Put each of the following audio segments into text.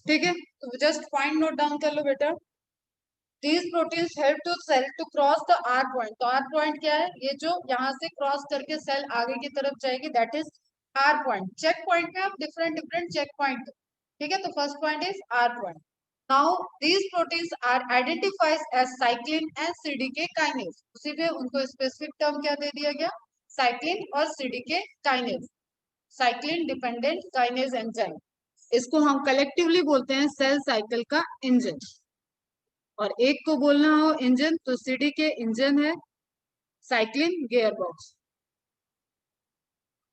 ठीक है, तो जस्ट पॉइंट नोट डाउन कर लो बेटा। These proteins help to cell to cross the R point। तो R point क्या है? ये जो यहाँ से क्रॉस करके सेल आगे की तरफ जाएगी, that is R point। Check point में आप डिफरेंट डिफरेंट चेक पॉइंट, ठीक है, तो first point is R point। Now these proteins are identified as cyclin and CDK kinase। उसी पे उनको स्पेसिफिक टर्म क्या दे दिया गया? साइक्लिन और CDK kinase, cyclin dependent kinase enzyme. इसको हम कलेक्टिवली बोलते हैं सेल साइकिल का इंजन। और एक को बोलना हो इंजन तो सीडी के इंजन है, cyclin gear box.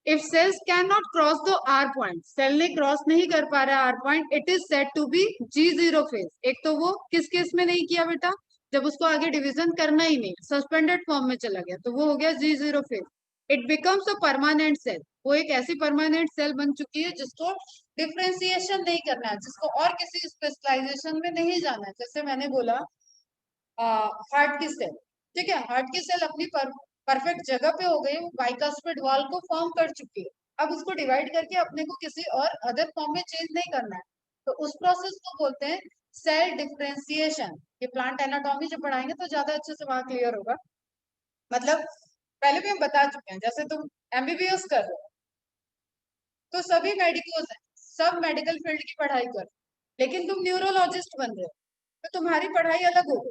If cells can not cross the R point, cell ने क्रॉस नहीं कर पा रहा R point, it is said to be G0 phase. एक तो वो किस केस में नहीं किया बेटा? जब उसको आगे डिवीजन करना ही नहीं, सस्पेंडेड फॉर्म में चला गया, तो वो हो गया G0 phase. It becomes a permanent cell. वो एक ऐसी परमानेंट सेल बन चुकी है जिसको डिफ्रेंसिएशन नहीं करना है, जिसको और किसी स्पेशलाइजेशन में नहीं जाना है। जैसे मैंने बोला हार्ट की सेल, ठीक है, हार्ट की सेल अपनी परफेक्ट जगह पे हो गई, वो बाइकास्पिड वॉल को फॉर्म कर चुकी है। अब उसको डिवाइड करके अपने को किसी और अदर फॉर्म में चेंज नहीं करना है, तो उस प्रोसेस को बोलते हैं सेल डिफरेंशिएशन। ये प्लांट एनाटॉमी जब पढ़ाएंगे तो ज्यादा अच्छे से वहां क्लियर होगा। मतलब पहले भी हम बता चुके हैं, जैसे तुम MBBS कर रहे हो तो सभी मेडिकल्स हैं, सब मेडिकल फील्ड की पढ़ाई कर, लेकिन तुम न्यूरोलॉजिस्ट बन रहे हो तो तुम्हारी पढ़ाई अलग होगी,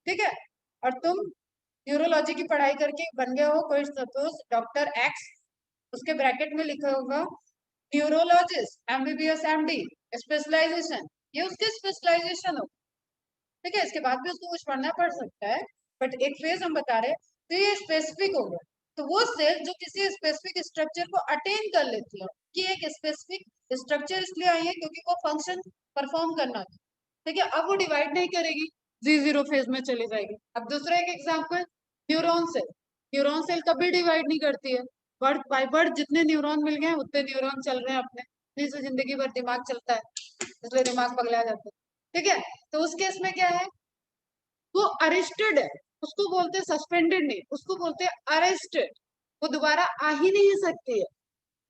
ठीक है। और तुम न्यूरोलॉजी की पढ़ाई करके बन गए हो कोई सपोज डॉक्टर एक्स, उसके ब्रैकेट में लिखा होगा न्यूरोलॉजिस्ट MBBS MD स्पेशलाइजेशन, ये उसकी स्पेशलाइजेशन हो, ठीक है। इसके बाद भी उसको कुछ पढ़ना पड़ सकता है, बट एक फेज हम बता रहे हैं, तो ये स्पेसिफिक हो गया। तो वो सेल जो किसी स्पेसिफिक स्ट्रक्चर को अटेन कर लेती है, कि एक स्पेसिफिक स्ट्रक्चर इसलिए आई है क्योंकि वो फंक्शन परफॉर्म करना था, ठीक है। अब वो डिवाइड नहीं करेगी, G0 फेज में चली जाएगी। अब दूसरा एक example, neuron cell. Neuron cell कभी डिवाइड नहीं करती है, बर्थ बाय बर्थ जितने न्यूरॉन मिल गए उतने न्यूरॉन चल रहे हैं अपने, इसी से जिंदगी भर दिमाग चलता है, इसलिए दिमाग पगला जाता है, ठीक है। तो उस केस में क्या है, वो अरेस्टेड है, उसको बोलते हैं सस्पेंडेड नहीं, उसको बोलते हैं अरेस्टेड। वो दोबारा आ ही नहीं सकती है,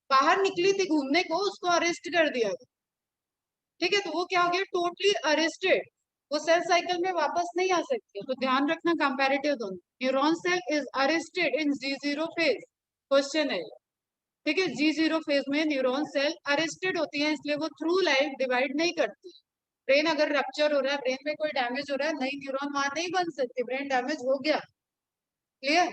बाहर निकली थी घूमने को, उसको अरेस्ट कर दिया गया, ठीक है। तो वो क्या हो गया, टोटली अरेस्टेड, वो सेल साइकिल में वापस नहीं आ सकती है। तो ध्यान रखना कंपैरेटिव दोनों, neuron cell is arrested in G0 phase, question है, ठीक है। G0 फेज में न्यूरॉन सेल अरेस्टेड होती है, इसलिए वो थ्रू लाइफ डिवाइड नहीं करती। ब्रेन अगर रप्चर हो रहा है, ब्रेन में कोई डैमेज हो रहा है, नई न्यूरॉन वहां नहीं बन सकती, ब्रेन डैमेज हो गया, क्लियर।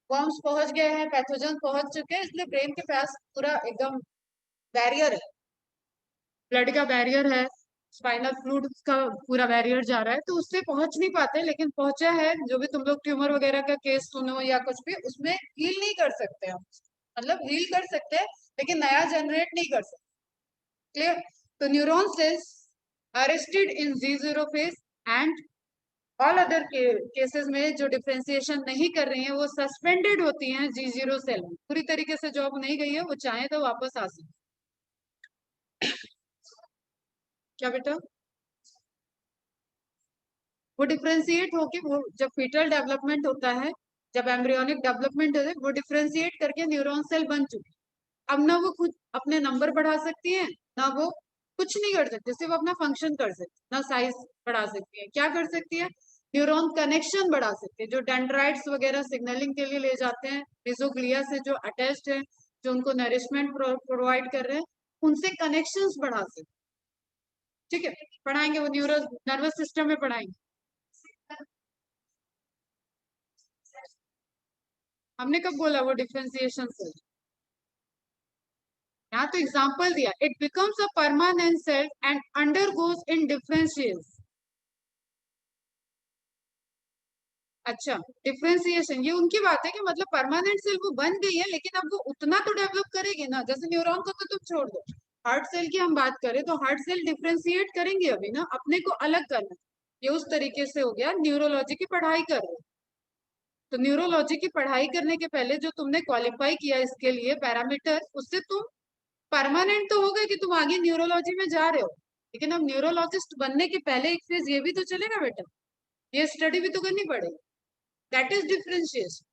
वर्म्स पहुंच गए हैं, पैथोजन पहुंच चुके हैं, इसलिए ब्रेन के पास पूरा एकदम बैरियर है, ब्लड का बैरियर है, स्पाइनल फ्लूइड का पूरा बैरियर जा रहा है, तो उससे पहुंच नहीं पाते, लेकिन पहुंचा है। जो भी तुम लोग ट्यूमर वगैरह का केस सुनो या कुछ भी, उसमें हील नहीं कर सकते हम, मतलब हील कर सकते हैं लेकिन नया जनरेट नहीं कर सकते, क्लियर। तो neuron cells arrested in G0 phase and all other cases में जो डिफ्रेंसिएशन नहीं कर रही हैं वो सस्पेंडेड होती हैं G0 सेल में, पूरी तरीके से जॉब नहीं गई है, वो चाहे तो वापस आ सकती। क्या बेटा, वो डिफ्रेंशिएट होके, वो जब फीटल डेवलपमेंट होता है, जब एम्ब्रियोनिक डेवलपमेंट होता है, वो डिफ्रेंशिएट करके न्यूरॉन सेल बन चुकी। अब ना वो खुद अपने नंबर बढ़ा सकती है, ना वो कुछ नहीं कर सकते, सिर्फ अपना फंक्शन कर सकते, ना साइज बढ़ा सकती है। क्या कर सकती है, न्यूरॉन कनेक्शन बढ़ा सकते हैं, जो डेंड्राइट्स वगैरह सिग्नलिंग के लिए ले जाते हैं मेसोग्लिया से जो अटैच्ड है, जो उनको नरिशमेंट प्रोवाइड कर रहे हैं, उनसे कनेक्शंस बढ़ा सकते, ठीक है। पढ़ाएंगे वो न्यूरो नर्वस सिस्टम में पढ़ाएंगे, हमने कब बोला वो डिफ्रेंसिएशन से, यहाँ तो एग्जाम्पल दिया, it becomes a permanent cell and undergoes in differentiation. अच्छा, डिफ्रेंसिएशन ये उनकी बात है कि मतलब परमानेंट सेल वो बन गई है, लेकिन अब वो उतना तो डेवलप करेगी ना, जैसे न्यूरॉन को तो तुम छोड़ दो, हार्ट सेल की हम बात करें तो हार्ट सेल डिफ्रेंशिएट करेंगे अभी ना, अपने को अलग करना, ये उस तरीके से हो गया। न्यूरोलॉजी की पढ़ाई कर रहे हो, तो न्यूरोलॉजी की पढ़ाई करने के पहले जो तुमने क्वालिफाई किया इसके लिए पैरामीटर, उससे तुम परमानेंट तो हो गए कि तुम आगे न्यूरोलॉजी में जा रहे हो, लेकिन अब न्यूरोलॉजिस्ट बनने के पहले एक फेज ये भी तो चलेगा बेटा, ये स्टडी भी तो करनी पड़ेगी, दैट इज डिफरेंशिएशन।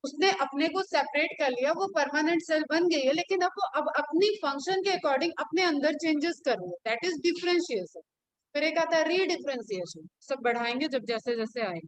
उसने अपने को सेपरेट कर लिया, वो परमानेंट सेल बन गई है, लेकिन अब वो अब अपनी फंक्शन के अकॉर्डिंग अपने अंदर चेंजेस कर रही है, दैट इज डिफरेंशिएशन। फिर एक आता है रीडिफरेंशिएशन, सब बढ़ाएंगे जब जैसे जैसे आएंगे।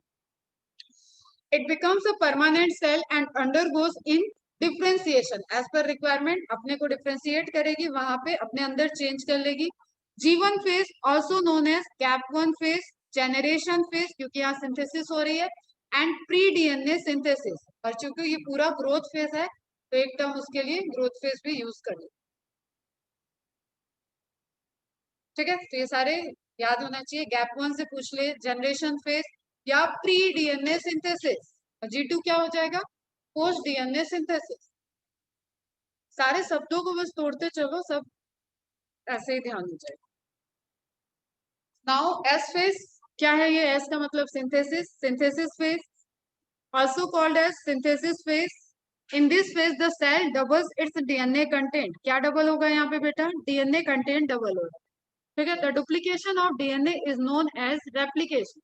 It becomes a permanent cell and undergoes in differentiation as per requirement, अपने को डिफरेंशिएट करेगी, वहां पे अपने अंदर चेंज कर लेगी। G1 phase also known age gap 1 phase, generation phase क्योंकि यहाँ सिंथेसिस हो रही है, एंड प्री डीएनए सिंथेसिस, और चूंकि ये पूरा ग्रोथ फेज है तो एक टर्म उसके लिए ग्रोथ फेज भी यूज कर लो। ठीक है, तो ये सारे याद होना चाहिए। गैप 1 से पूछ ले, जनरेशन फेज या प्री डीएनए सिंथेसिस, G2 क्या हो जाएगा, पोस्ट डीएनए सिंथेसिस। सारे शब्दों को बस तोड़ते चलो, सब ऐसे ही ध्यान हो जाएगा। नाउ एस फेज क्या है, ये एस का मतलब synthesis, synthesis phase also called as synthesis phase. In this phase the cell doubles its DNA content. क्या डबल होगा यहाँ पे बेटा, DNA content डबल होगा। ठीक है, the duplication of DNA is known as replication.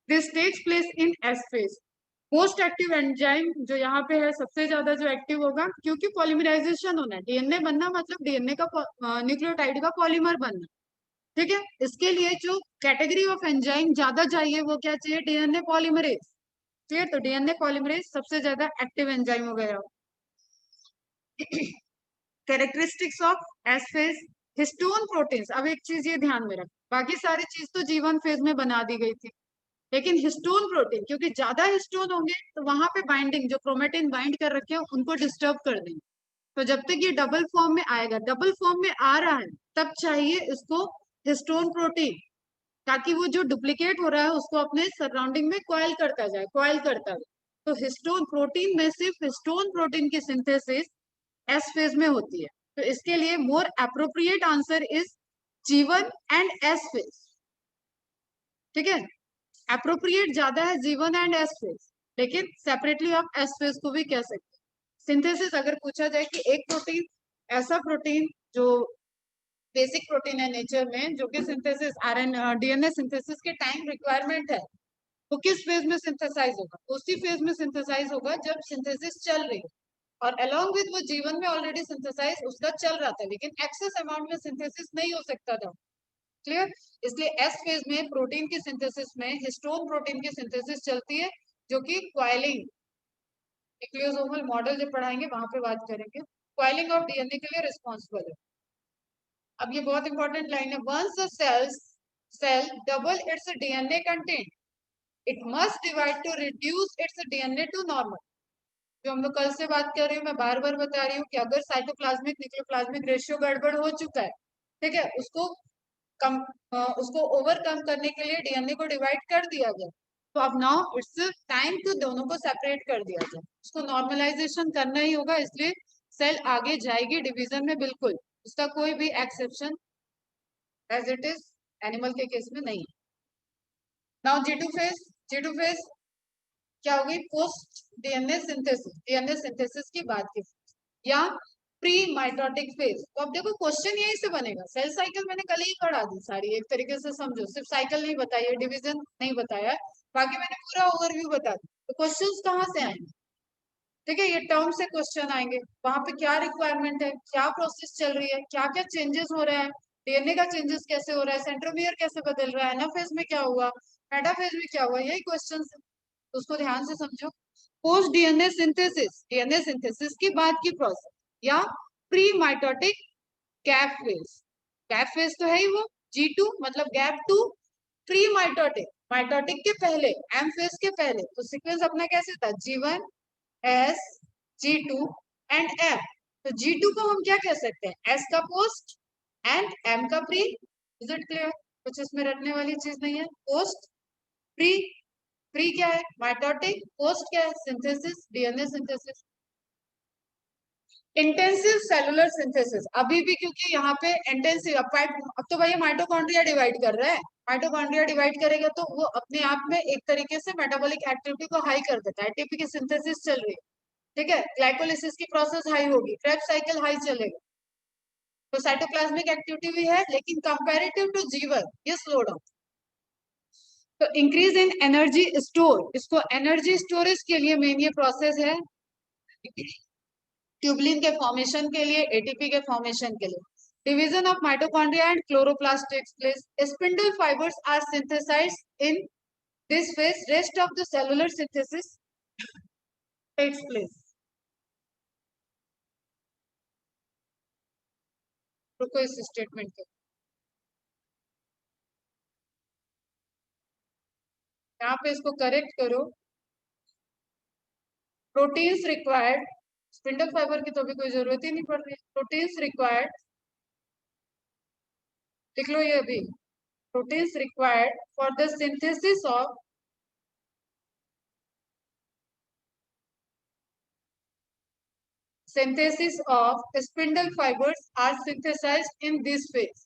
This takes place in S phase. Most active enzyme जो यहाँ पे है, सबसे ज्यादा जो एक्टिव होगा, क्योंकि पॉलीमराइजेशन होना है, डीएनए बनना मतलब डीएनए का न्यूक्लियोटाइड का पॉलीमर बनना। ठीक है, इसके लिए जो कैटेगरी ऑफ एंजाइम ज्यादा चाहिए वो क्या चाहिए, डीएनए पॉलीमरेज। क्लियर, तो डीएनए पॉलीमरेज सबसे ज्यादा एक्टिव एंजाइम हो गया। Characteristics of S phase, histone proteins. अब एक चीज ये ध्यान में रख, बाकी सारी चीज तो G1 फेज में बना दी गई थी, लेकिन हिस्टोन प्रोटीन क्योंकि ज्यादा हिस्टोन होंगे तो वहां पे बाइंडिंग, जो क्रोमेटिन बाइंड कर रखे हैं उनको डिस्टर्ब कर देंगे। तो जब तक ये डबल फॉर्म में आएगा, डबल फॉर्म में आ रहा है, तब चाहिए इसको हिस्टोन प्रोटीन, ताकि वो जो डुप्लीकेट हो रहा है उसको अपने सराउंडिंग में कॉइल करता जाए, कॉइल करता जाए। तो हिस्टोन प्रोटीन में सिर्फ हिस्टोन प्रोटीन की सिंथेसिस एस फेज में होती है, तो इसके लिए more appropriate answer is G1 and S phase. ठीक है, अप्रोप्रिएट ज्यादा है G1 एंड एस फेज, लेकिन सेपरेटली आप एस फेज को भी कह सकते हैं। सिंथेसिस अगर पूछा जाए कि एक प्रोटीन, ऐसा प्रोटीन जो बेसिक प्रोटीन है नेचर में, जो कि सिंथेसिस डीएनए सिंथेसिस के टाइम रिक्वायरमेंट है, वो किस फेज में सिंथेसाइज होगा, उसी फेज में सिंथेसाइज होगा जब सिंथेसिस चल रही है। और अलोंग विद वो G1 में ऑलरेडी सिंथेसाइज उसका चल रहा था, लेकिन एक्सेस अमाउंट में सिंथेसिस नहीं हो सकता था। क्लियर, इसलिए एस फेज में प्रोटीन की सिंथेसिस में हिस्टोन प्रोटीन की सिंथेसिस चलती है, जो कि क्वाइलिंग, न्यूक्लियोसोमल मॉडल जब पढ़ाएंगे वहां पे बात करेंगे, क्वाइलिंग ऑफ डीएनए के लिए रिस्पॉन्सिबल है। अब ये बहुत इंपॉर्टेंट लाइन है, once the cell double its DNA content, it must divide to reduce its DNA to normal. जो हम लोग कल से बात कर रही हूँ, मैं बार बार बता रही हूँ कि अगर साइटोप्लाज्मिक न्यूक्लियोप्लाज्मिक रेशियो गड़बड़ हो चुका है, ठीक है, कम उसको ओवरकम करने के लिए डीएनए को डिवाइड कर दिया गया, तो अब नाउ इट्स टाइम टू दोनों को सेपरेट कर दिया जाए, उसको नॉर्मलाइजेशन करना ही होगा, इसलिए सेल आगे जाएगी डिवीजन में, बिल्कुल उसका कोई भी exception as it is animal के केस में नहीं। नाउ G2 फेज क्या होगी, post DNA synthesis, DNA synthesis की बात की, या प्री माइटोटिक फेज। तो अब देखो क्वेश्चन यही से बनेगा, सेल साइकिल मैंने कल ही पढ़ा दी सारी, एक तरीके से समझो, सिर्फ साइकिल नहीं बताई, डिवीजन नहीं बताया, बाकी मैंने पूरा ओवरव्यू बता दी। तो क्वेश्चंस कहाँ से आएंगे, ठीक है, ये टर्म से क्वेश्चन आएंगे, वहां पे क्या रिक्वायरमेंट है, क्या प्रोसेस चल रही है, क्या क्या चेंजेस हो रहा है, डीएनए का चेंजेस कैसे हो रहा है, सेंट्रोमियर कैसे बदल रहा है, एनाफेज में क्या हुआ, मेटाफेज में क्या हुआ, यही क्वेश्चन, उसको ध्यान से समझो। पोस्ट डीएनए सिंथेसिस की बात की प्रोसेस, या pre mitotic gap phase, gap phase तो है ही वो, G2 मतलब गैप 2, प्री माइटोटिक, माइटोटिक के पहले, एम फेज के पहले, तो सीक्वेंस अपना कैसे था, G1 S G2 and M। तो G2 को हम क्या कह सकते हैं, S का पोस्ट एंड M का प्री। इज इट क्लियर, कुछ इसमें रटने वाली चीज नहीं है, पोस्ट प्री, प्री क्या है माइटोटिक, पोस्ट क्या है synthesis, DNA synthesis. Intensive cellular synthesis, अभी भी क्योंकि यहाँ पे इंटेंसिव, अब तो भाई माइटोकॉन्ड्रिया डिवाइड कर रहा है, माइटोकॉन्ड्रिया डिवाइड करेगा तो वो अपने आप में एक तरीके से मेटाबॉलिक एक्टिविटी को हाई कर देता है, एटीपी की सिंथेसिस चल रही है, ठीक है, ग्लाइकोलिसिस की प्रोसेस हाई होगी, क्रेब्स साइकिल हाई चलेगा, तो साइटोप्लाज्मिक एक्टिविटी भी है, लेकिन कंपैरेटिव टू G1 ये स्लो डाउन। तो इंक्रीज इन एनर्जी स्टोर, इसको एनर्जी स्टोरेज के लिए मेन ये प्रोसेस है ट्यूबलिन के फॉर्मेशन के लिए, एटीपी के फॉर्मेशन के लिए. Division of mitochondria and chloroplast takes place. Spindle fibres are synthesized in this phase. Rest of the cellular synthesis takes place. रुको इस स्टेटमेंट के, यहाँ पे इसको करेक्ट करो. प्रोटीन्स रिक्वायर्ड, स्पिंडल फाइबर की तो अभी कोई जरूरत ही नहीं पड़ रही. प्रोटीन्स रिक्वायर्ड, लिख लो ये अभी. Proteins required for the synthesis of spindle fibres are synthesized in this phase.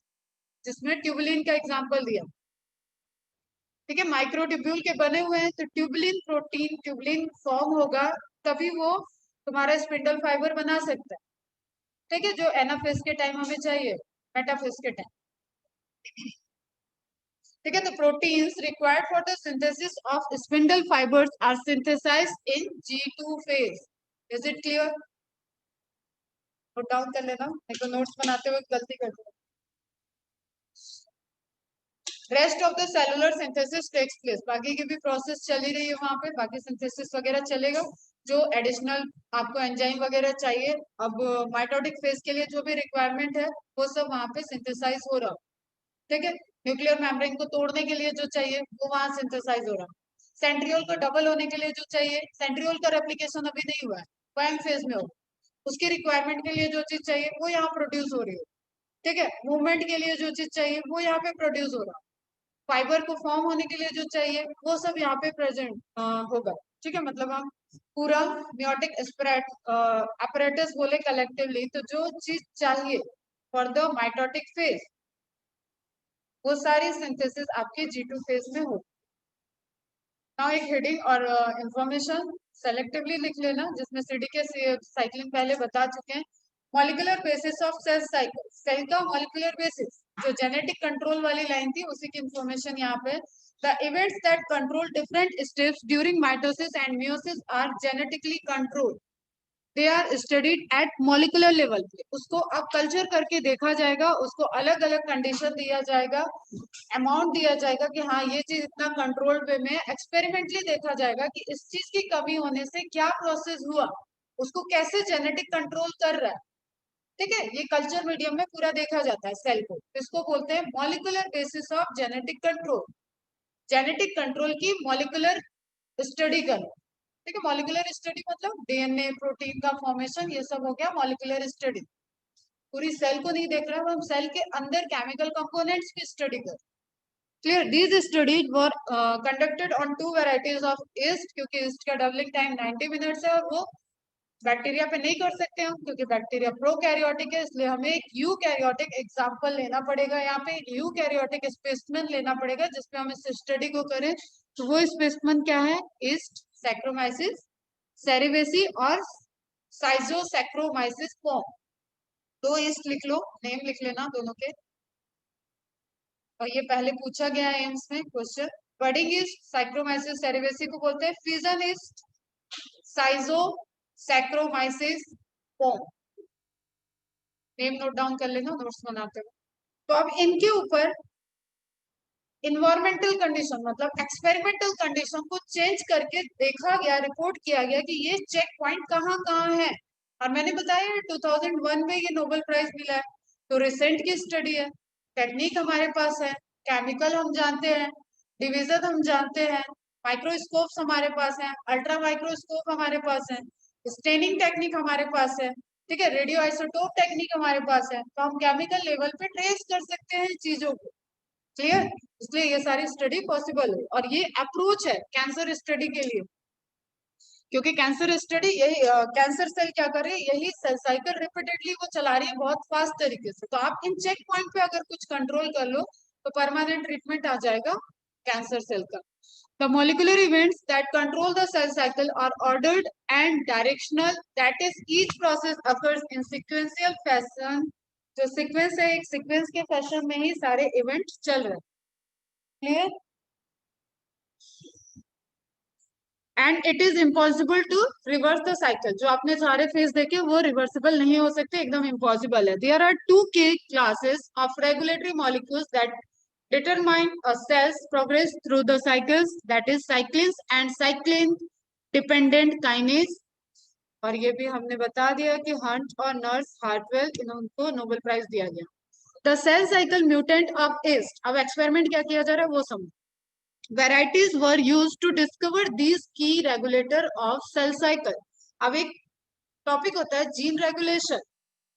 जिसमें ट्यूबुलिन का एग्जांपल दिया. ठीक है, माइक्रोट्यूब्यूल के बने हुए हैं, तो ट्यूबुलिन प्रोटीन, ट्यूबुलिन फॉर्म होगा तभी वो तुम्हारा स्पिंडल फाइबर बना सकता है. ठीक है, जो एनाफेज के टाइम हमें चाहिए, मेटाफेज के टाइम. ठीक है, तो proteins required for the synthesis of spindle fibres are synthesized in G2 phase. Is it clear? Note down कर लेना, नहीं तो नोट्स बनाते हुए गलती कर दो. Rest of the cellular synthesis takes place. बाकी की भी प्रोसेस चली रही है वहां पे, बाकी सिंथेसिस वगैरह चलेगा. जो एडिशनल आपको एंजाइम वगैरह चाहिए, अब माइटोटिक फेज के लिए जो भी रिक्वायरमेंट है वो सब वहां पे सिंथेसाइज हो रहा. ठीक है, न्यूक्लियर मेम्ब्रेन को तोड़ने के लिए जो चाहिए वो वहां सिंथेसाइज हो रहा. सेंट्रियोल को डबल होने के लिए जो चाहिए, सेंट्रियोल का रेप्लिकेशन अभी नहीं हुआ है, वो एम फेज में हो, उसकी रिक्वायरमेंट के लिए जो चीज चाहिए वो यहाँ प्रोड्यूस हो रही है. ठीक है, मूवमेंट के लिए जो चीज चाहिए वो यहाँ पे प्रोड्यूस हो रहा. फाइबर को फॉर्म होने के लिए जो चाहिए वो सब यहाँ पे प्रेजेंट होगा. ठीक है, मतलब हम पूरा मियोटिक अपरेटस बोले कलेक्टिवली, तो जो चीज चाहिए फॉर द माइटोटिक फेज वो सारी सिंथेसिस आपके G2 फेज में हो. नाउ एक हेडिंग और इंफॉर्मेशन सेलेक्टिवली लिख लेना, जिसमें सीडीके साइक्लिंग पहले बता चुके हैं. Molecular basis of cell cycle, cell का मॉलिक्यूलर बेसिस, जो जेनेटिक कंट्रोल वाली लाइन थी उसी की इंफॉर्मेशन यहाँ पे. The events that control different steps during mitosis and meiosis are genetically controlled. They are studied at molecular level पे. उसको अब कल्चर करके देखा जाएगा, उसको अलग अलग कंडीशन दिया जाएगा, अमाउंट दिया जाएगा कि हाँ ये चीज इतना कंट्रोल पे में. एक्सपेरिमेंटली देखा जाएगा कि इस चीज की कमी होने से क्या प्रोसेस हुआ, उसको कैसे जेनेटिक कंट्रोल कर रहा है. ठीक है, ये कल्चर मीडियम में पूरा देखा जाता है सेल को. इसको बोलते हैं molecular basis of genetic control. Genetic control की मॉलिकुलर स्टडी करना. ठीक है, मॉलिकुलर स्टडी मतलब डीएनए, प्रोटीन का फॉर्मेशन, ये सब हो गया मॉलिकुलर स्टडी. पूरी सेल को नहीं देख रहा, हम सेल के अंदर केमिकल कंपोनेंट्स की स्टडी कर. Clear? These studies were conducted on 2 varieties of east, क्योंकि ईस्ट का डबलिंग टाइम 90 मिनट्स है और वो बैक्टीरिया पे नहीं कर सकते हम, क्योंकि बैक्टीरिया प्रोकैरियोटिक है. इसलिए हमें एक यूकैरियोटिक एग्जांपल लेना पड़ेगा, यहाँ पे यूकैरियोटिक स्पेसिमेन लेना पड़ेगा जिसपे हम इस स्टडी को करें. तो वो स्पेसिमेन क्या है? ईस्ट, सैक्रोमाइसिस सेरेवेसी और साइजोसैक्रोमाइसिस फॉर्म. दो ईस्ट लिख लो, नेम लिख लेना दोनों के. और ये पहले पूछा गया है एम्स में question. Budding yeast, Saccharomyces cerevisiae को बोलते हैं. Fission yeast, Schizosaccharomyces form. Name note down कर लेना नोट्स बनाते हो. तो अब इनके ऊपर इन्वायरमेंटल कंडीशन मतलब एक्सपेरिमेंटल कंडीशन को चेंज करके देखा गया, रिपोर्ट किया गया कि ये चेक पॉइंट कहाँ कहाँ है. और मैंने बताया 2001 में ये नोबेल प्राइज मिला है. तो रिसेंट की स्टडी है, टेक्निक हमारे पास है, केमिकल हम जानते हैं, डिवीजन हम जानते हैं, माइक्रोस्कोप्स हमारे पास हैं, अल्ट्रा माइक्रोस्कोप हमारे पास है, स्टेनिंग टेक्निक हमारे पास है. ठीक है, रेडियो आइसोटोप टेक्निक हमारे पास है. तो हम केमिकल लेवल पे ट्रेस कर सकते हैं चीजों को. क्लियर? इसलिए ये सारी स्टडी पॉसिबल है. और ये अप्रोच है कैंसर स्टडी के लिए, क्योंकि कैंसर स्टडी यही कैंसर सेल क्या कर रही है, यही सेल साइकिल रिपीटेडली वो चला रही है बहुत फास्ट तरीके से. तो आप इन चेक पॉइंट पे अगर कुछ कंट्रोल कर लो तो परमानेंट ट्रीटमेंट आ जाएगा कैंसर सेल का. The molecular events that control the cell cycle are ordered and directional. That is, each process occurs in sequential fashion. जो सीक्वेंस है, एक सीक्वेंस के फैशन में ही सारे इवेंट चल रहे हैं. Clear? And it is impossible to reverse the cycle. जो आपने सारे फेज देखे वो रिवर्सिबल नहीं हो सकते, एकदम इम्पॉसिबल है। देयर आर टू की classes of regulatory molecules that determine a cell's progress through the cycles, that is cyclins and cyclin dependent kinase। और ये भी हमने बता दिया कि हंट और नर्स हार्टवेल इनको नोबेल प्राइज दिया गया। The cell cycle mutant of yeast, अब एक्सपेरिमेंट क्या किया जा रहा है वो समझो। Varieties were used to discover these key regulator of cell cycle. अब एक टॉपिक होता है जीन रेगुलेशन,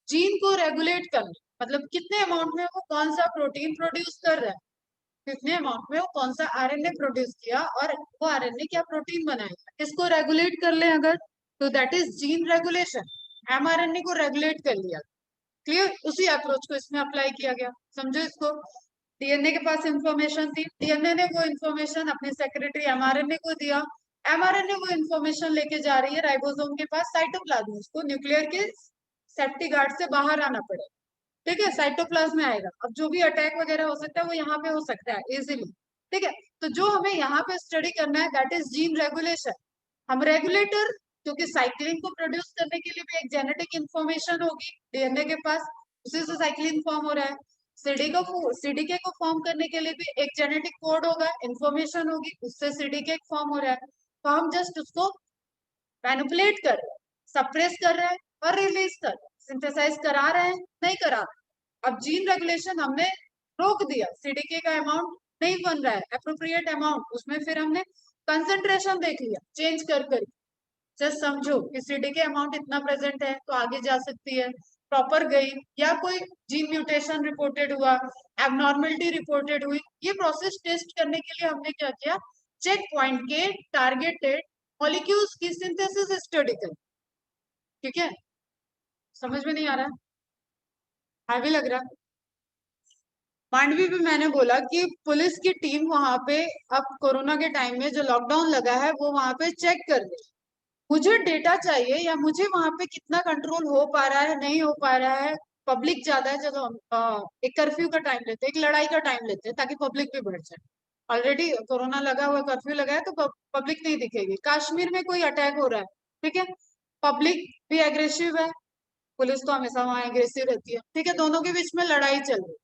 जीन को रेगुलेट करना, मतलब कितने अमाउंट में वो कौन सा प्रोटीन प्रोड्यूस कर रहा है, कितने अमाउंट में वो कौन सा आरएनए प्रोड्यूस किया और वो आरएनए क्या प्रोटीन बनाएगा, इसको रेगुलेट कर ले अगर, तो that is gene regulation. MRNA को रेगुलेट कर लिया, क्लियर। उसी अप्रोच को इसमें अप्लाई किया गया, समझो इसको। डीएनए के पास इंफॉर्मेशन थी, डीएनए ने वो इंफॉर्मेशन अपने सेक्रेटरी एमआरएनए को दिया, एमआरएनए वो इंफॉर्मेशन लेके जा रही है राइबोसोम के पास, साइटोप्लाज्म, उसको न्यूक्लियर के सेफ्टी गार्ड से बाहर आना पड़े, ठीक है, साइटोप्लाज्म में आएगा। अब जो भी अटैक वगैरह हो सकता है वो यहाँ पे हो सकता है इजीली, ठीक है। तो जो हमें यहाँ पे स्टडी करना है दैट इज जीन रेगुलेशन। हम रेगुलेटर, क्योंकि साइक्लिन को प्रोड्यूस करने के लिए भी एक जेनेटिक इंफॉर्मेशन होगी डीएनए के पास, उसी से साइक्लिन फॉर्म हो रहा है। सीडीके को फॉर्म करने के लिए भी एक जेनेटिक कोड होगा, इंफॉर्मेशन होगी, उससे सीडीके फॉर्म हो रहा है। तो हम जस्ट उसको मैनिपुलेट कर रहे हैं, सप्रेस कर रहे हैं और रिलीज कर रहे हैं, सिंथेसाइज करा रहे हैं, नहीं करा रहे। अब जीन रेगुलेशन हमने रोक दिया, सीडीके का अमाउंट नहीं बन रहा है अप्रोप्रिएट अमाउंट, उसमें फिर हमने कंसंट्रेशन देख लिया चेंज कर। जस्ट समझो कि सीडीके अमाउंट इतना प्रेजेंट है तो आगे जा सकती है, प्रॉपर गई, या कोई जीन म्यूटेशन रिपोर्टेड हुआ, एबनॉर्मलिटी रिपोर्टेड हुई, ये प्रोसेस टेस्ट करने के लिए हमने क्या किया, चेक पॉइंट के टारगेटेड मॉलिक्यूल्स की सिंथेसिस स्टडी करी, ठीक है। समझ में नहीं आ रहा, हैवी लग रहा। मांडवी भी मैंने बोला कि पुलिस की टीम वहां पे, अब कोरोना के टाइम में जो लॉकडाउन लगा है वो वहां पे चेक कर रही, मुझे डेटा चाहिए या मुझे वहां पे कितना कंट्रोल हो पा रहा है नहीं हो पा रहा है। पब्लिक ज्यादा है, चलो हम एक कर्फ्यू का टाइम लेते हैं, एक लड़ाई का टाइम लेते हैं ताकि पब्लिक भी बढ़ जाए। ऑलरेडी कोरोना लगा हुआ, कर्फ्यू लगा है, तो पब्लिक नहीं दिखेगी। कश्मीर में कोई अटैक हो रहा है, ठीक है, पब्लिक भी एग्रेसिव है, पुलिस तो हमेशा वहां एग्रेसिव रहती है, ठीक है, दोनों के बीच में लड़ाई चल रही है।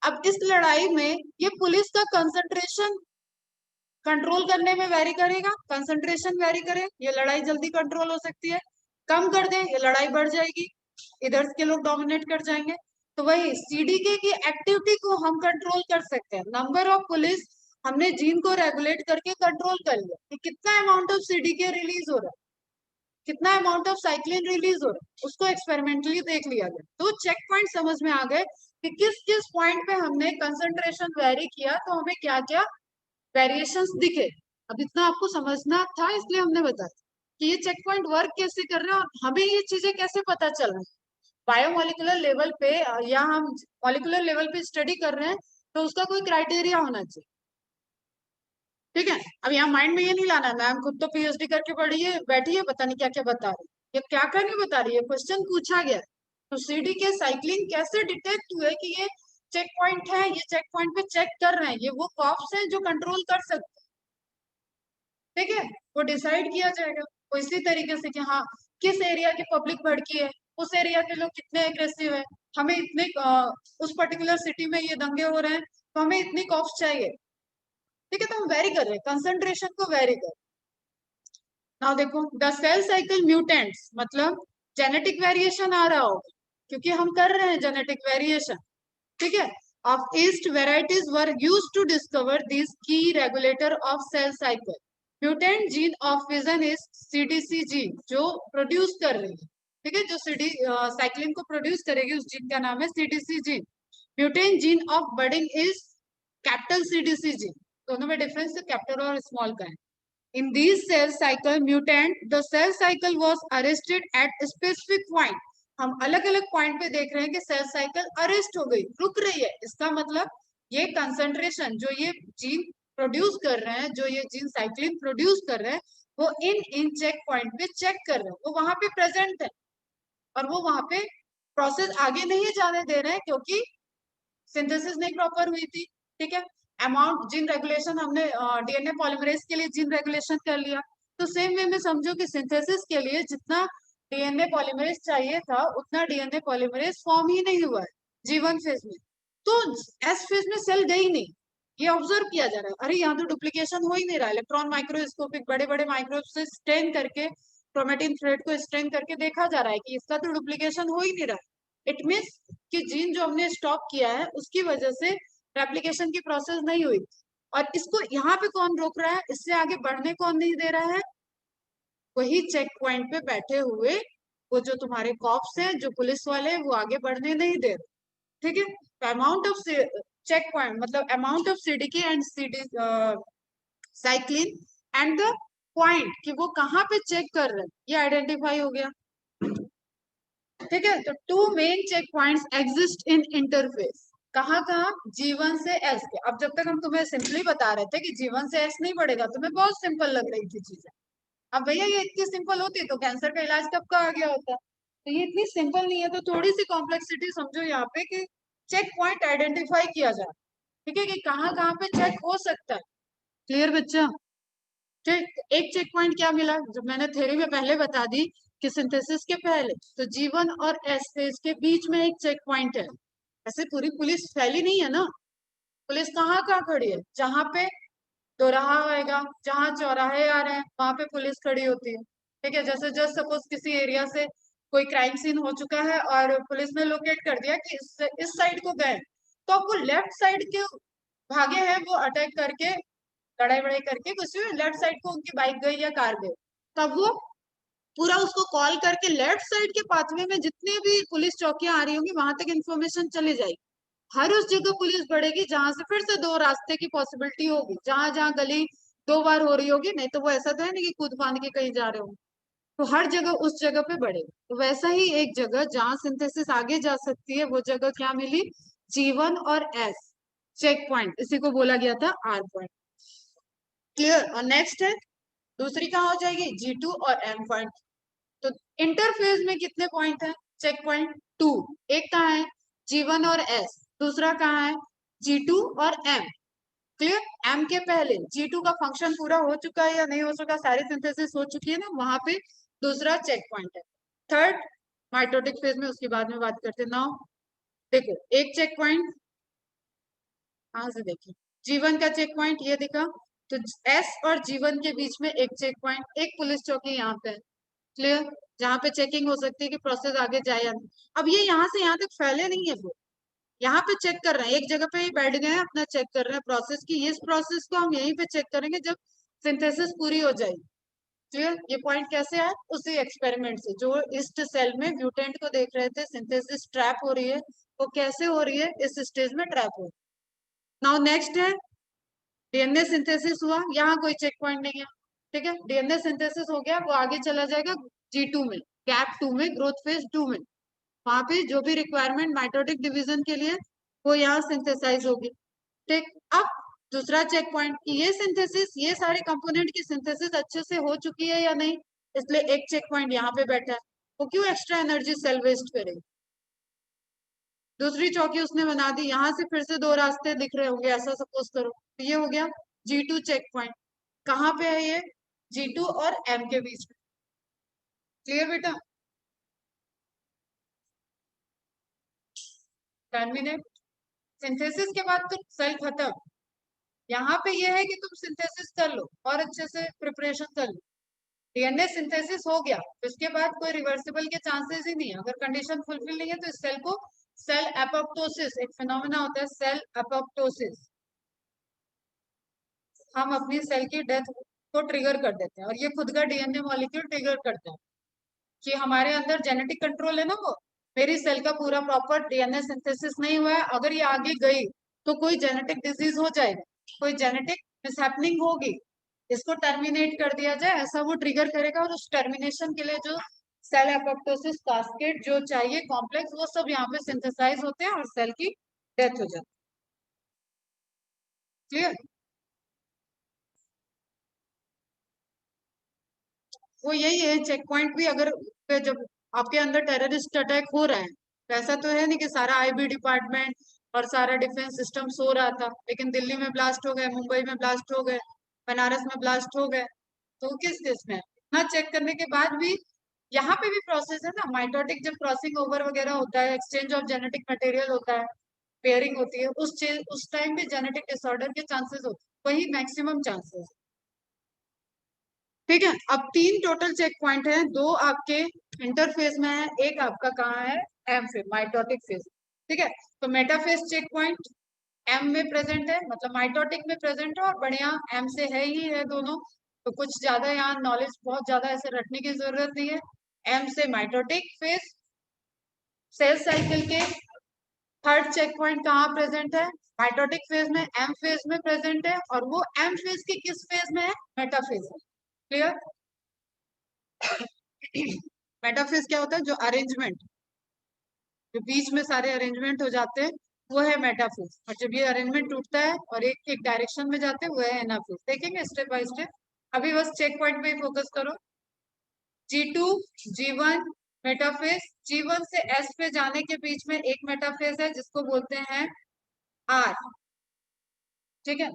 अब इस लड़ाई में ये पुलिस का कंसंट्रेशन कंट्रोल करने में वेरी करेगा, कंसंट्रेशन वेरी करे, ये लड़ाई जल्दी कंट्रोल हो सकती है, कम कर दे ये लड़ाई बढ़ जाएगी, इधर के लोग डोमिनेट कर जाएंगे। तो वही सीडीके की एक्टिविटी को हम कंट्रोल कर सकते हैं, नंबर ऑफ पुलिस हमने जीन को रेगुलेट करके कंट्रोल कर लिया कि कितना अमाउंट ऑफ सीडीके रिलीज हो रहा है, कितना अमाउंट ऑफ साइक्लिन रिलीज हो रहा है, उसको एक्सपेरिमेंटली देख लिया गया। तो चेक पॉइंट समझ में आ गए कि किस किस पॉइंट पे हमने कंसंट्रेशन वेरी किया तो हमें क्या क्या वेरिएशंस दिखे। अब इतना आपको समझना था इसलिए हमने बताया कि ये चेक पॉइंट वर्क कैसे कर रहे हैं और हमें ये चीजें कैसे पता चल रही है। बायोमोलिकुलर लेवल पे या हम मॉलिकुलर लेवल पे स्टडी कर रहे हैं तो उसका कोई क्राइटेरिया होना चाहिए, ठीक है। अब यहाँ माइंड में ये नहीं लाना, मैम खुद तो पीएचडी करके पढ़ी है, बैठी है, पता नहीं क्या क्या बता रही है, ये क्या क्या नहीं बता रही है, क्वेश्चन पूछा गया है। तो सीडी के साइक्लिंग कैसे डिटेक्ट हुए कि ये चेक पॉइंट है, ये चेक पॉइंट पे चेक कर रहे हैं, ये वो कॉप्स हैं जो कंट्रोल कर सकते हैं, ठीक है, वो डिसाइड किया जाएगा। तो इसी तरीके से कि हाँ किस एरिया की पब्लिक भड़की है, उस एरिया के लोग कितने एग्रेसिव है, हमें इतने उस पर्टिकुलर सिटी में ये दंगे हो रहे हैं तो हमें इतनी कॉप्स चाहिए, ठीक है, तो हम वेरी कर रहे हैं, कंसंट्रेशन को वेरी कर। नाउ देखो द सेल साइकिल म्यूटेंट्स, मतलब जेनेटिक वेरिएशन आ रहा होगा क्योंकि हम कर रहे हैं जेनेटिक वेरिएशन, ठीक है। Of yeast varieties were used to discover this key regulator of cell cycle. Mutant gene of fission is CDC gene, जो प्रोड्यूस कर रही है, ठीक है, जो सीडी साइक्लिन को प्रोड्यूस करेगी उस जीन का नाम है CDC gene. Mutant gene of budding is capital CDC gene, दोनों में डिफरेंस कैपिटल और स्मॉल का है। In these cell cycle mutant, the cell cycle was arrested at a specific point. हम अलग अलग पॉइंट पे देख रहे हैं कि सेल साइकिल अरेस्ट हो गई, रुक रही है, इसका मतलब ये कंसंट्रेशन जो ये जीन प्रोड्यूस कर रहे हैं, जो ये जीन साइक्लिन प्रोड्यूस कर रहे हैं, वो इन चेक पॉइंट पे चेक कर रहे हैं, वो वहां पे प्रेजेंट है और वो वहां पे प्रोसेस आगे नहीं जाने दे रहे हैं क्योंकि सिंथेसिस नहीं प्रॉपर हुई थी, ठीक है। अमाउंट जीन रेगुलेशन हमने डीएनए पॉलीमरेज के लिए जीन रेगुलेशन कर लिया, तो सेम वे में समझो कि सिंथेसिस के लिए जितना डीएनए पॉलीमरेज चाहिए था उतना डीएनए पॉलीमरेज फॉर्म ही नहीं हुआ है G1 फेज में। तो एस फेज में सेल गई नहीं, ये ऑब्जर्व किया जा रहा है। अरे यहाँ तो डुप्लीकेशन हो ही नहीं रहा है। इलेक्ट्रॉन माइक्रोस्कोपिक बड़े बड़े माइक्रोस्कोप से स्टेन करके क्रोमेटिन थ्रेड को स्टेन करके देखा जा रहा है कि इसका तो डुप्लीकेशन हो ही नहीं रहा है। इट मीन्स कि जीन जो हमने स्टॉप किया है उसकी वजह से रेप्लिकेशन की प्रोसेस नहीं हुई। और इसको यहाँ पे कौन रोक रहा है, इससे आगे बढ़ने कौन नहीं दे रहा है? वही चेक पॉइंट पे बैठे हुए वो जो तुम्हारे कॉप्स हैं, जो पुलिस वाले हैं, वो आगे बढ़ने नहीं दे रहे। ठीक है, तो अमाउंट ऑफ चेक पॉइंट मतलब amount of CDK and CD cyclin and the point कि वो कहाँ पे चेक कर रहे हैं, ये आइडेंटिफाई हो गया। ठीक है, तो two main check points exist in interphase. कहाँ कहाँ? G1 से S के। अब जब तक हम तुम्हें सिंपली बता रहे थे कि G1 से S नहीं बढ़ेगा, तुम्हें बहुत सिंपल लग रही थी चीजें। अब भैया ये इतनी सिंपल होती तो कैंसर का इलाज कब का आ गया होता। तो ये इतनी सिंपल नहीं है, तो थोड़ी सी कॉम्प्लेक्सिटी समझो यहाँ पे कि चेक पॉइंट आइडेंटिफाई किया जाए। ठीक है, कि कहाँ कहाँ पे चेक हो सकता है। क्लियर बच्चा? ठीक, एक चेक पॉइंट क्या मिला जो मैंने थ्योरी में पहले बता दी कि सिंथेसिस के पहले तो G1 और S फेज के बीच में एक चेक पॉइंट है। ऐसे पूरी पुलिस फैली नहीं है ना, पुलिस कहाँ कहाँ खड़ी है? जहां पे दोराहा आएगा, जहां चौराहे आ रहे हैं वहां पे पुलिस खड़ी होती है। ठीक है, जैसे जस्ट सपोज किसी एरिया से कोई क्राइम सीन हो चुका है और पुलिस ने लोकेट कर दिया कि इस साइड को गए, तो अब वो लेफ्ट साइड के भागे हैं, वो अटैक करके लड़ाई वड़ाई करके कुछ लेफ्ट साइड को उनकी बाइक गई या कार गई, तब वो पूरा उसको कॉल करके लेफ्ट साइड के पाथवे में जितने भी पुलिस चौकियां आ रही होंगी वहां तक इन्फॉर्मेशन चली जाएगी। हर उस जगह पुलिस बढ़ेगी जहां से फिर से दो रास्ते की पॉसिबिलिटी होगी, जहां जहां गली दो बार हो रही होगी, नहीं तो वो ऐसा तो है नहीं कि कूद फांद के कहीं जा रहे हो। तो हर जगह उस जगह पे बढ़ेगा। तो वैसा ही एक जगह जहां सिंथेसिस आगे जा सकती है वो जगह क्या मिली? G1 और S चेक पॉइंट, इसी को बोला गया था R पॉइंट। क्लियर? और नेक्स्ट है दूसरी कहाँ हो जाएगी? G2 और M पॉइंट। तो इंटरफेज में कितने पॉइंट है? Check point 2। एक कहाँ है? G1 और S। दूसरा कहाँ है? G2 और M। क्लियर? M के पहले G2 का फंक्शन पूरा हो चुका है या नहीं हो चुका, सारी सिंथेसिस हो चुकी है ना, वहां पे दूसरा चेक पॉइंट है। थर्ड माइटोटिक फेज में, उसके बाद में बात करते हैं। नाउ देखो, एक चेक पॉइंट कहां से देखिए, G1 का चेक पॉइंट ये दिखा, तो S और G1 के बीच में एक चेक पॉइंट, एक पुलिस चौकी यहाँ पे है। क्लियर? जहाँ पे चेकिंग हो सकती है कि प्रोसेस आगे जाए या नहीं। अब ये यहाँ से यहाँ तक फैले नहीं है, वो यहाँ पे चेक कर रहे हैं, एक जगह पे ही बैठ गए हैं, अपना चेक कर रहे हैं प्रोसेस की। इस प्रोसेस को हम यहीं पे चेक करेंगे जब सिंथेसिस पूरी हो जाएगी। क्लियर? ये पॉइंट कैसे आया? उसी एक्सपेरिमेंट से, जो ईस्ट सेल में म्यूटेंट को देख रहे थे, सिंथेसिस ट्रैप हो रही है, वो कैसे हो रही है? इस स्टेज में ट्रैप हो रही है। नाउ नेक्स्ट है डीएनए सिंथेसिस हुआ, यहाँ कोई चेक पॉइंट नहीं है। ठीक है, डीएनए सिंथेसिस हो गया, वो आगे चला जाएगा G2 में, गैप 2 में, ग्रोथ फेज 2 में। वहां पे जो भी रिक्वायरमेंट माइटोटिक डिवीजन के लिए वो यहाँ सिंथेसाइज होगी। ठीक, अब दूसरा चेक पॉइंट कि ये सिंथेसिस, ये सारे कंपोनेंट की सिंथेसिस अच्छे से हो चुकी है या नहीं, इसलिए एक चेक पॉइंट यहाँ पे बैठा है। वो क्यों एक्स्ट्रा एनर्जी सेल वेस्ट करेगी? दूसरी चौकी उसने बना दी, यहाँ से फिर से दो रास्ते दिख रहे होंगे, ऐसा सपोज करो, तो ये हो गया G2 चेक पॉइंट। कहाँ पे है ये? G2 और M के बीच में। क्लियर बेटा? टर्मिनेट सिंथेसिस के बाद तो सेल खत्म। यहाँ पे ये है कि तुम सिंथेसिस कर लो और अच्छे से प्रिपरेशन कर लो। डीएनए सिंथेसिस हो गया, इसके बाद कोई रिवर्सिबल के चांसेस ही नहीं है। अगर कंडीशन फुलफिल नहीं है तो इस सेल को सेल एपोप्टोसिस, एक फिनोमेना होता है सेल एपोप्टोसिस, हम अपनी सेल की डेथ को ट्रिगर कर देते हैं। और ये खुद का डीएनए मॉलिक्यूल ट्रिगर करता है कि हमारे अंदर जेनेटिक कंट्रोल है ना, वो मेरी सेल का पूरा प्रॉपर डीएनए सिंथेसिस नहीं हुआ है, अगर ये आगे गई तो कोई जेनेटिक डिजीज हो जाएगा, कोई जेनेटिक मिसहैपनिंग होगी, इसको टर्मिनेट कर दिया जाए, ऐसा वो ट्रिगर करेगा। और उस टर्मिनेशन के लिए जो सेल एपोप्टोसिस कास्केड जो चाहिए कॉम्प्लेक्स, वो सब यहाँ पे सिंथेसाइज होते हैं और सेल की डेथ हो जाती है। क्लियर? वो यही है चेक पॉइंट भी। अगर जब आपके अंदर टेररिस्ट अटैक हो रहा है, तो ऐसा तो है नहीं कि सारा आईबी डिपार्टमेंट और सारा डिफेंस सिस्टम सो रहा था, लेकिन दिल्ली में ब्लास्ट हो गए, मुंबई में ब्लास्ट हो गए, बनारस में ब्लास्ट हो गए, तो वो किस केस में है? ना चेक करने के बाद भी यहाँ पे भी प्रोसेस है ना, माइटोटिक जब क्रॉसिंग ओवर वगैरह होता है, एक्सचेंज ऑफ जेनेटिक मटेरियल होता है, पेयरिंग होती है, उस टाइम भी जेनेटिक डिसऑर्डर के चांसेस होते हैं, वही मैक्सिमम चांसेस। ठीक है, अब तीन टोटल चेक पॉइंट है, दो आपके इंटरफेस में है, एक आपका कहाँ है, एम फेज, माइटोटिक फेज। ठीक है, तो मेटाफेज चेक पॉइंट एम में प्रेजेंट है, मतलब माइटोटिक में प्रेजेंट है, और बढ़िया एम से है ही है दोनों। तो कुछ ज्यादा यहाँ नॉलेज बहुत ज्यादा ऐसे रटने की जरूरत नहीं है। एम से माइटोटिक फेज, सेल साइकिल के थर्ड चेक पॉइंट कहाँ प्रेजेंट है, माइटोटिक फेज में, एम फेज में प्रेजेंट है, और वो एम फेज के किस फेज में है, मेटाफेज में। क्लियर? मेटाफेज क्या होता है, जो अरेंजमेंट, जो बीच में सारे अरेंजमेंट हो जाते हैं, वो है मेटाफेज। और जब ये अरेंजमेंट टूटता है और एक एक डायरेक्शन में जाते हैं, वो है एनाफेज। देखेंगे स्टेप बाय स्टेप, अभी बस चेक पॉइंट पे ही फोकस करो। G2, G1 मेटाफेज, G1 से S पे जाने के बीच में एक मेटाफेज है जिसको बोलते हैं R। ठीक है,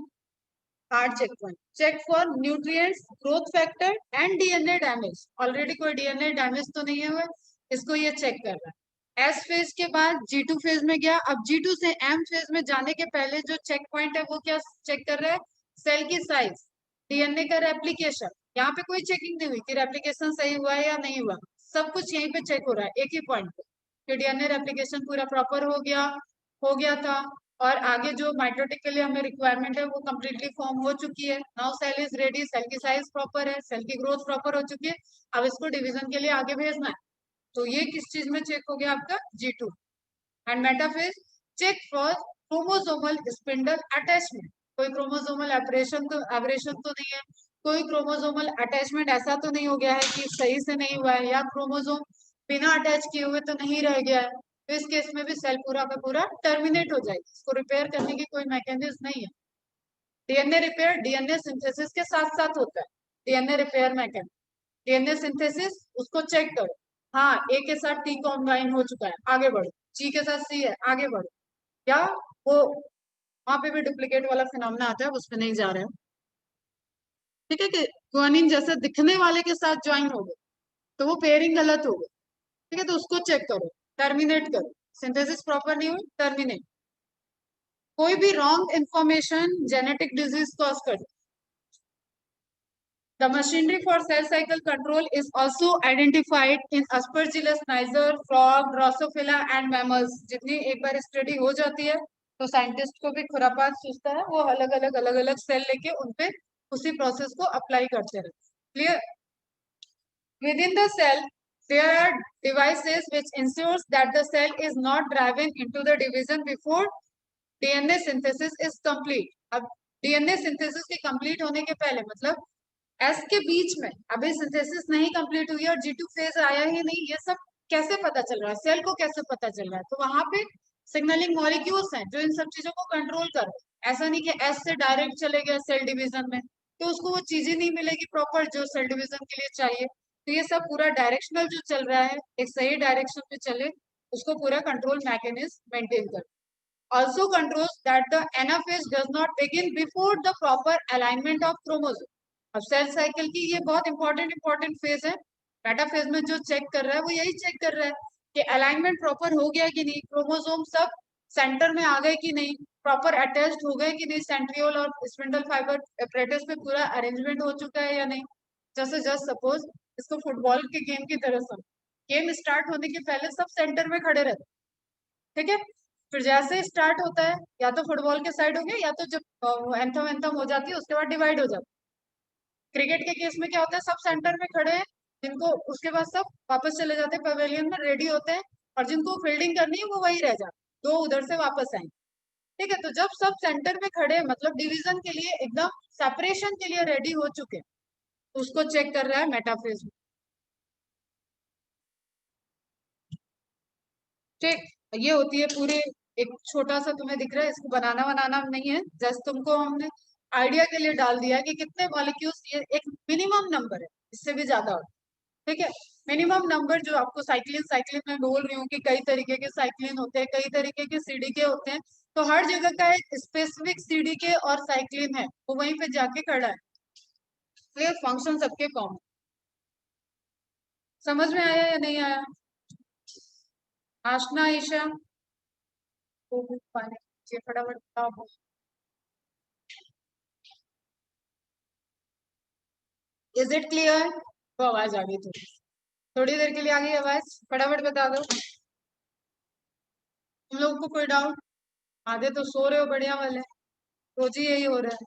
R check point, check for nutrients, growth factor and DNA damage. Already कोई डीएनए डैमेज तो नहीं है हुआ, इसको ये चेक कर रहा है। एस फेज के बाद G2 फेज में गया, अब G2 से M फेज में जाने के पहले जो चेक पॉइंट है वो क्या चेक कर रहा है, सेल की साइज, डीएनए का रेप्लीकेशन। यहाँ पे कोई चेकिंग नहीं हुई कि रेप्लीकेशन सही हुआ है या नहीं हुआ, सब कुछ यहीं पे चेक हो रहा है एक ही पॉइंट पे, कि डीएनए रेप्लीकेशन पूरा प्रॉपर हो गया था, और आगे जो माइटोटिक के लिए हमें रिक्वायरमेंट है वो कम्प्लीटली फॉर्म हो चुकी है। Now cell is ready, cell की साइज प्रॉपर है, सेल की ग्रोथ प्रॉपर हो चुकी है, अब इसको डिवीजन के लिए आगे भेजना है। तो ये किस चीज में चेक हो गया आपका, G2। And metaphase check for chromosomal spindle attachment, कोई क्रोमोसोमल एब्रेशन तो नहीं है, कोई क्रोमोसोमल अटैचमेंट ऐसा तो नहीं हो गया है कि सही से नहीं हुआ है, या क्रोमोसोम बिना अटैच किए हुए तो नहीं रह गया है। तो इस केस में भी सेल पूरा का पूरा टर्मिनेट हो जाएगी, इसको रिपेयर करने की कोई मैकेनिज्म नहीं है। डीएनए रिपेयर डीएनए सिंथेसिस के साथ साथ होता है, DNA repair mechanism, DNA synthesis, उसको चेक करो, हाँ ए के साथ टी कॉम्बाइन हो चुका है, आगे बढ़ो, जी के साथ सी है, आगे बढ़ो, या वो वहां पे भी डुप्लीकेट वाला फिनोमेना आता है, उस पर नहीं जा रहे हैं। ठीक है, कि गुआनिन जैसे दिखने वाले के साथ ज्वाइन हो गए तो वो पेयरिंग गलत हो गई। ठीक है, तो उसको चेक करो, टर्मिनेट करो, सिंथेसिस प्रॉपर नहीं हुई, टर्मिनेट। कोई भी wrong information genetic disease cause कर। The machinery for cell cycle control is also identified in Aspergillus niger, frog, Drosophila and mammals। जितनी एक बार स्टडी हो जाती है तो साइंटिस्ट को भी खुरापात सूझता है, वो अलग अलग सेल लेके उनपे उसी प्रोसेस को अप्लाई करते रहते। Clear? Within the cell, there are devices which ensures that the cell is not driven into the division before DNA synthesis is complete. अब डीएनए सिंथेसिस के कंप्लीट होने के पहले, मतलब एस के बीच में अभी सिंथेसिस नहीं कंप्लीट हुई और G2 फेज आया ही नहीं, ये सब कैसे पता चल रहा है, सेल को कैसे पता चल रहा है, तो वहां पे सिग्नलिंग मॉलिक्यूल्स हैं जो इन सब चीजों को कंट्रोल कर रहे हैं। ऐसा नहीं कि एस से डायरेक्ट चले गए सेल डिवीजन में, तो उसको वो चीजें नहीं मिलेगी प्रॉपर जो सेल डिवीजन के लिए चाहिए। तो ये सब पूरा डायरेक्शनल जो चल रहा है, एक सही डायरेक्शन में चले, उसको पूरा कंट्रोल मैकेनिज्म मेंटेन कर, also controls that the anaphase does not begin before the proper alignment of chromosome। अब सेल साइकिल की ये बहुत इंपॉर्टेंट फेज है, मेटाफेज में जो चेक कर रहा है वो यही चेक कर रहा है कि अलाइनमेंट प्रॉपर हो गया कि नहीं, क्रोमोसोम सब सेंटर में आ गए कि नहीं, प्रॉपर अटैच्ड हो गए कि नहीं, सेंट्रियोल और स्पिंडल फाइबर एपरेटस पे पूरा अरेंजमेंट हो चुका है या नहीं। जैसे जस्ट सपोज इसको फुटबॉल के गेम की तरह समझ, गेम स्टार्ट होने के पहले सब सेंटर में खड़े रहते, ठीक है, फिर जैसे स्टार्ट होता है या तो फुटबॉल के साइड हो गया, या तो जब एंथम एंथम हो जाती है उसके बाद डिवाइड हो जाता है। क्रिकेट के केस में क्या होता है, सब सेंटर में खड़े हैं, जिनको उसके बाद सब वापस चले जाते हैं पवेलियन में, रेडी होते हैं, और जिनको फील्डिंग करनी है वो वही रह जाते, दो उधर से वापस आएंगे। ठीक है, तो जब सब सेंटर में खड़े हैं, मतलब डिवीजन के लिए एकदम सेपरेशन के लिए रेडी हो चुके हैं, तो उसको चेक कर रहा है मेटाफेज। ठीक, ये होती है पूरे, एक छोटा सा तुम्हें दिख रहा है, इसको बनाना बनाना नहीं है, जस्ट तुमको हमने आइडिया के लिए डाल दिया है कि कितने मॉलिक्यूल्स, ये एक मिनिमम नंबर है, इससे भी ज्यादा हो। ठीक है, मिनिमम नंबर जो आपको साइक्लिन साइक्लिन में बोल रही हूँ कि कई तरीके के साइक्लिन होते हैं, कई तरीके के सीडीके होते हैं, तो हर जगह का एक स्पेसिफिक सीडीके और साइक्लिन है, वो वहीं पे जाके खड़ा है। इसलिए फंक्शन सबके कॉमन। समझ में आया या नहीं आया? आशना, ईशा, वो भी पानी पीजिए, फटाफट बताओ। Is it clear? तो आवाज आ गई थोड़ी, थोड़ी देर के लिए आ गई आवाज, फटाफट बता दो। तुम लोगों को कोई डाउट? आधे तो सो रहे हो बढ़िया वाले, रोज ही यही हो रहा है।